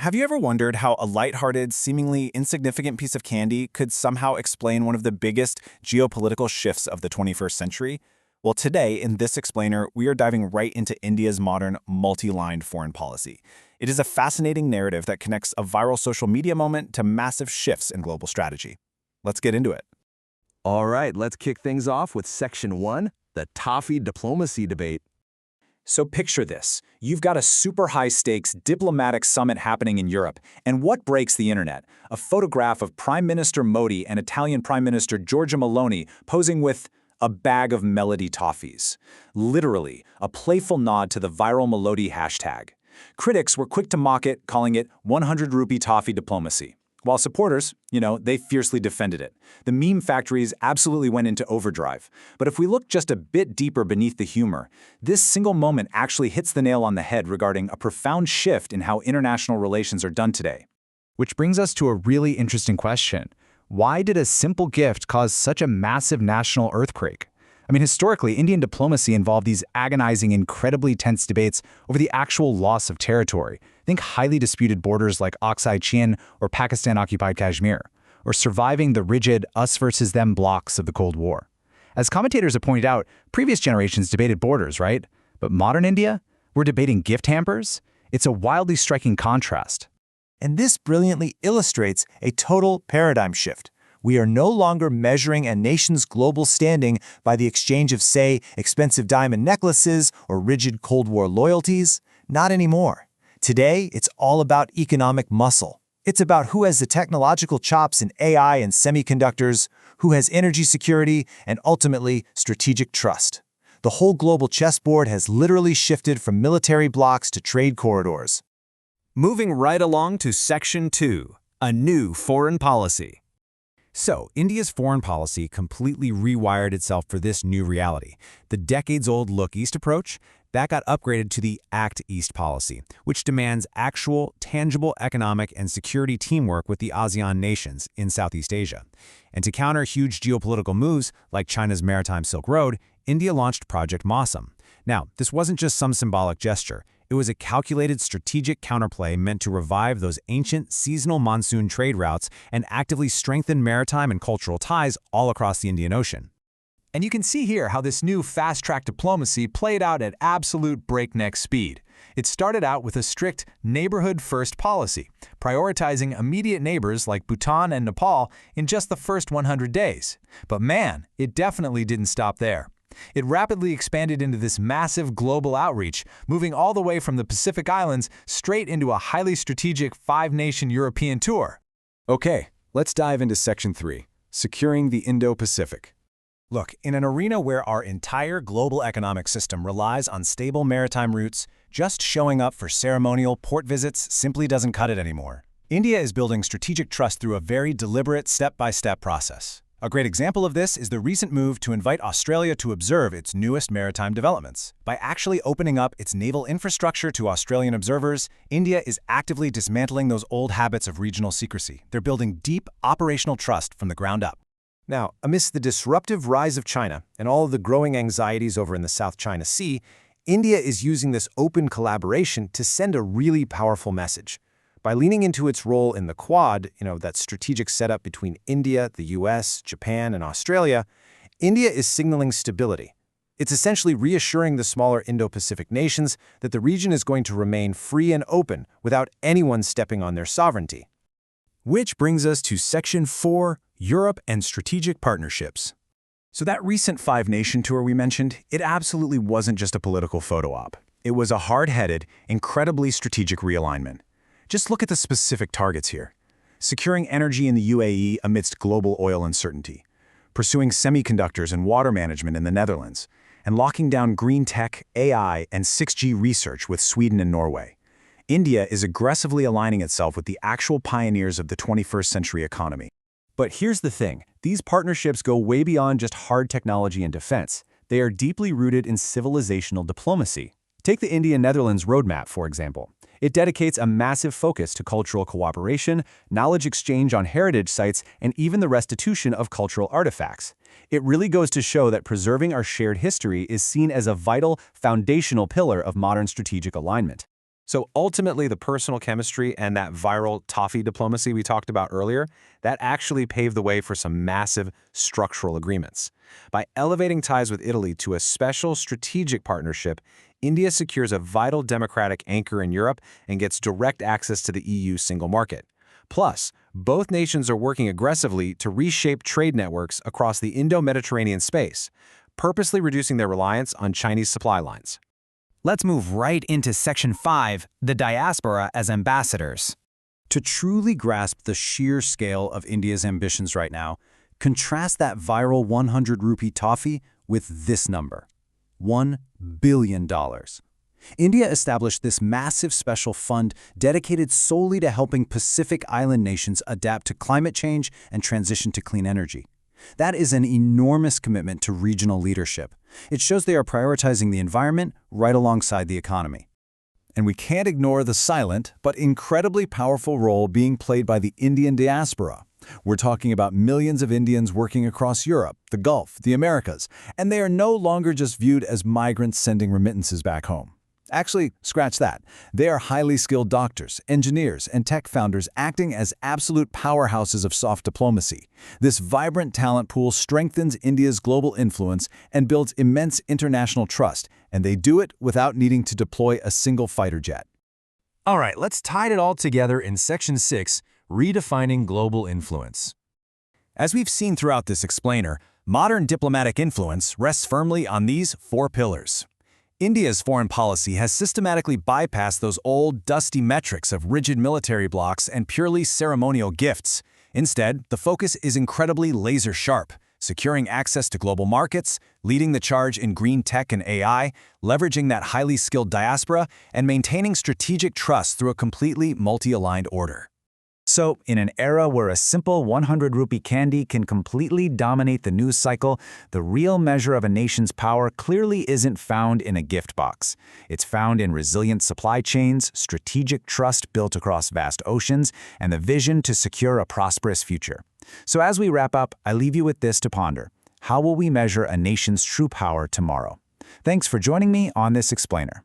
Have you ever wondered how a lighthearted, seemingly insignificant piece of candy could somehow explain one of the biggest geopolitical shifts of the 21st century? Well, today, in this explainer, we are diving right into India's modern, multi-lined foreign policy. It is a fascinating narrative that connects a viral social media moment to massive shifts in global strategy. Let's get into it. All right, let's kick things off with Section 1, the Toffee diplomacy debate. So picture this. You've got a super high-stakes diplomatic summit happening in Europe, and what breaks the internet? A photograph of Prime Minister Modi and Italian Prime Minister Giorgia Meloni posing with a bag of Melody Toffees. Literally, a playful nod to the viral Melody hashtag. Critics were quick to mock it, calling it 100 rupee toffee diplomacy. While supporters, they fiercely defended it. The meme factories absolutely went into overdrive. But if we look just a bit deeper beneath the humor, this single moment actually hits the nail on the head regarding a profound shift in how international relations are done today. Which brings us to a really interesting question. Why did a simple gift cause such a massive national earthquake? Historically, Indian diplomacy involved these agonizing, incredibly tense debates over the actual loss of territory. Think highly disputed borders like Oxai Chin or Pakistan-occupied Kashmir, or surviving the rigid us versus them blocks of the Cold War. As commentators have pointed out, previous generations debated borders, right? But modern India? We're debating gift hampers? It's a wildly striking contrast. And this brilliantly illustrates a total paradigm shift. We are no longer measuring a nation's global standing by the exchange of, say, expensive diamond necklaces or rigid Cold War loyalties. Not anymore. Today, it's all about economic muscle. It's about who has the technological chops in AI and semiconductors, who has energy security, and ultimately, strategic trust. The whole global chessboard has literally shifted from military blocks to trade corridors. Moving right along to Section 2, a new foreign policy. So, India's foreign policy completely rewired itself for this new reality. The decades-old Look East approach, that got upgraded to the Act East policy, which demands actual, tangible economic and security teamwork with the ASEAN nations in Southeast Asia. And to counter huge geopolitical moves like China's maritime Silk Road, India launched Project Mawsum. Now, this wasn't just some symbolic gesture. It was a calculated strategic counterplay meant to revive those ancient seasonal monsoon trade routes and actively strengthen maritime and cultural ties all across the Indian Ocean. And you can see here how this new fast-track diplomacy played out at absolute breakneck speed. It started out with a strict neighborhood-first policy, prioritizing immediate neighbors like Bhutan and Nepal in just the first 100 days. But man, it definitely didn't stop there. It rapidly expanded into this massive global outreach, moving all the way from the Pacific Islands straight into a highly strategic 5-nation European tour. Okay, let's dive into Section 3, securing the Indo-Pacific. Look, in an arena where our entire global economic system relies on stable maritime routes, just showing up for ceremonial port visits simply doesn't cut it anymore. India is building strategic trust through a very deliberate step-by-step process. A great example of this is the recent move to invite Australia to observe its newest maritime developments. By actually opening up its naval infrastructure to Australian observers, India is actively dismantling those old habits of regional secrecy. They're building deep operational trust from the ground up. Now, amidst the disruptive rise of China and all of the growing anxieties over in the South China Sea, India is using this open collaboration to send a really powerful message. By leaning into its role in the Quad, that strategic setup between India, the US, Japan, and Australia, India is signaling stability. It's essentially reassuring the smaller Indo-Pacific nations that the region is going to remain free and open without anyone stepping on their sovereignty. Which brings us to Section 4, Europe and Strategic Partnerships. So that recent 5-nation tour we mentioned, it absolutely wasn't just a political photo op. It was a hard-headed, incredibly strategic realignment. Just look at the specific targets here. Securing energy in the UAE amidst global oil uncertainty, pursuing semiconductors and water management in the Netherlands, and locking down green tech, AI, and 6G research with Sweden and Norway. India is aggressively aligning itself with the actual pioneers of the 21st century economy. But here's the thing, these partnerships go way beyond just hard technology and defense. They are deeply rooted in civilizational diplomacy. Take the India-Netherlands roadmap, for example. It dedicates a massive focus to cultural cooperation, knowledge exchange on heritage sites, and even the restitution of cultural artifacts. It really goes to show that preserving our shared history is seen as a vital, foundational pillar of modern strategic alignment. So ultimately, the personal chemistry and that viral Toffee diplomacy we talked about earlier, that actually paved the way for some massive structural agreements. By elevating ties with Italy to a special strategic partnership, India secures a vital democratic anchor in Europe and gets direct access to the EU single market. Plus, both nations are working aggressively to reshape trade networks across the Indo-Mediterranean space, purposely reducing their reliance on Chinese supply lines. Let's move right into Section 5, the diaspora as ambassadors. To truly grasp the sheer scale of India's ambitions right now, contrast that viral 100 rupee toffee with this number, $1 billion. India established this massive special fund dedicated solely to helping Pacific Island nations adapt to climate change and transition to clean energy. That is an enormous commitment to regional leadership. It shows they are prioritizing the environment right alongside the economy. And we can't ignore the silent but incredibly powerful role being played by the Indian diaspora. We're talking about millions of Indians working across Europe, the Gulf, the Americas, and they are no longer just viewed as migrants sending remittances back home. Actually, scratch that. They are highly skilled doctors, engineers, and tech founders acting as absolute powerhouses of soft diplomacy. This vibrant talent pool strengthens India's global influence and builds immense international trust, and they do it without needing to deploy a single fighter jet. All right, let's tie it all together in Section 6, redefining global influence. As we've seen throughout this explainer, modern diplomatic influence rests firmly on these 4 pillars. India's foreign policy has systematically bypassed those old, dusty metrics of rigid military blocs and purely ceremonial gifts. Instead, the focus is incredibly laser-sharp, securing access to global markets, leading the charge in green tech and AI, leveraging that highly skilled diaspora, and maintaining strategic trust through a completely multi-aligned order. So, in an era where a simple 100 rupee candy can completely dominate the news cycle, the real measure of a nation's power clearly isn't found in a gift box. It's found in resilient supply chains, strategic trust built across vast oceans, and the vision to secure a prosperous future. So as we wrap up, I leave you with this to ponder. How will we measure a nation's true power tomorrow? Thanks for joining me on this explainer.